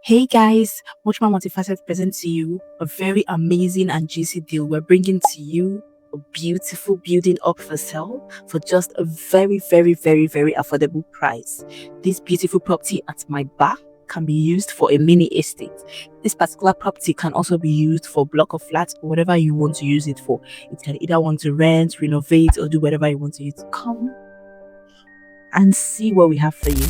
Hey guys, Muchma Multifaceted presents to you a very amazing and juicy deal. We're bringing to you a beautiful building up for sale for just a very affordable price. This beautiful property at my back can be used for a mini estate. This particular property can also be used for block of flats or whatever you want to use it for. You can either want to rent, renovate, or do whatever you want to use. Come and see what we have for you.